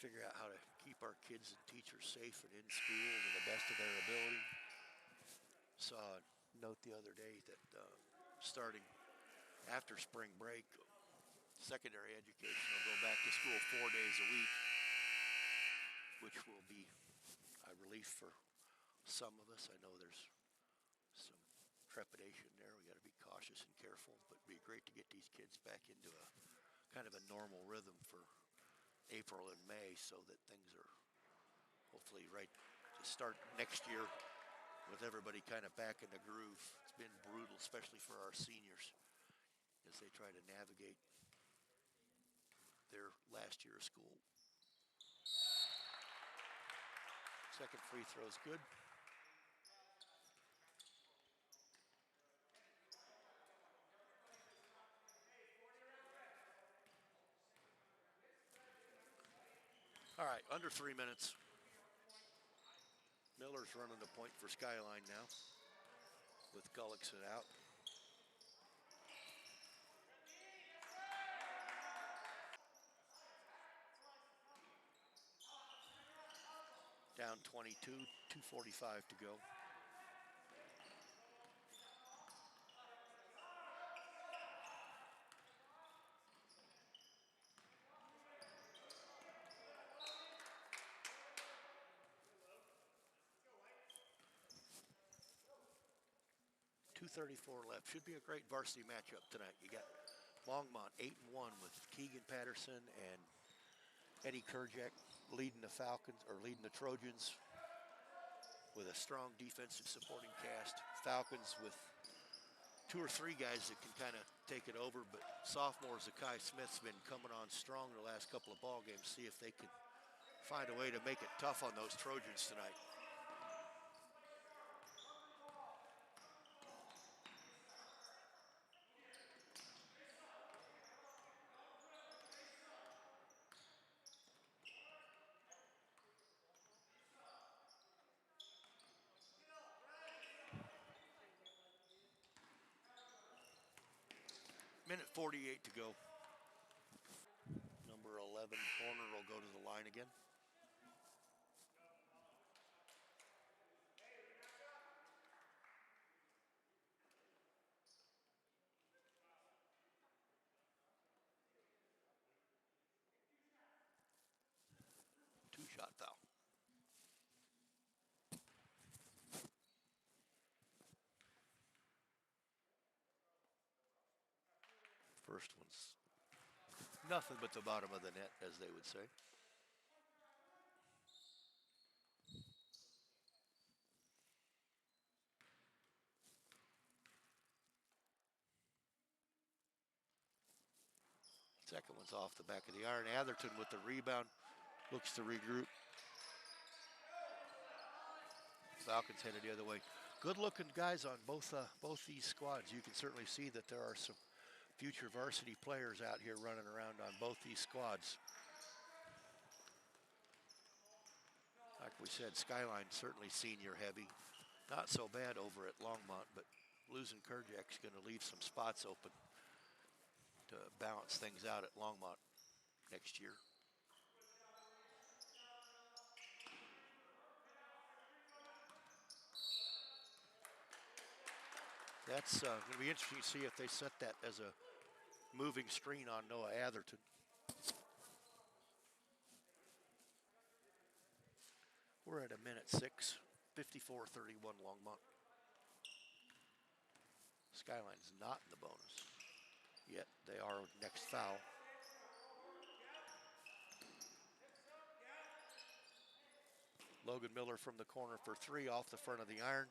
figure out how to keep our kids and teachers safe and in school to the best of their ability. Saw a note the other day that starting after spring break, secondary education will go back to school 4 days a week, which will be a relief for some of us. I know there's some trepidation there. We got to be cautious and careful, but it'd be great to get these kids back into a kind of a normal rhythm for April and May, so that things are hopefully right to start next year with everybody kind of back in the groove. It's been brutal, especially for our seniors, as they try to navigate their last year of school. Second free throw is good. All right, under 3 minutes. Miller's running the point for Skyline now with Gullickson out. Down 22, 2:45 to go. 2:34 left. Should be a great varsity matchup tonight. You got Longmont 8-1 with Keegan Patterson and Eddie Kerjack leading the Falcons, or leading the Trojans with a strong defensive supporting cast. Falcons with 2 or 3 guys that can kind of take it over, but sophomore Zakai Smith's been coming on strong the last couple of ball games. See if they can find a way to make it tough on those Trojans tonight. Minute 48 to go. Number 11 corner will go to the line again. Two-shot foul. First one's nothing but the bottom of the net, as they would say. Second one's off the back of the iron. Atherton with the rebound, looks to regroup. Falcons headed the other way. Good-looking guys on both these squads. You can certainly see that there are some future varsity players out here running around on both these squads. Like we said, Skyline certainly senior heavy. Not so bad over at Longmont, but losing Kerjack's going to leave some spots open to balance things out at Longmont next year. That's going to be interesting to see if they set that as a moving screen on Noah Atherton. We're at a minute 6, 54-31 Longmont. Skyline's not in the bonus yet. They are next foul. Logan Miller from the corner for 3 off the front of the iron.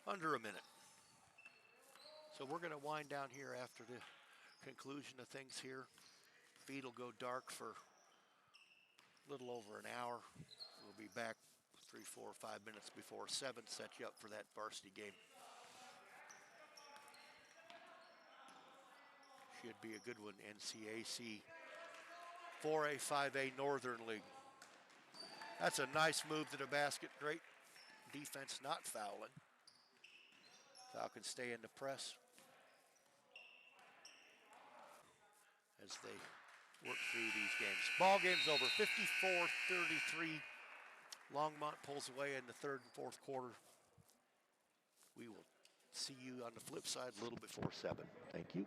Under a minute. So we're going to wind down here after the conclusion of things here. Feed will go dark for a little over an hour. We'll be back 3, 4, 5 minutes before 7, set you up for that varsity game. Should be a good one, NCAC 4A, 5A Northern League. That's a nice move to the basket. Great defense, not fouling. Falcons stay in the press as they work through these games. Ball game's over, 54-33. Longmont pulls away in the 3rd and 4th quarter. We will see you on the flip side a little before 7. Thank you.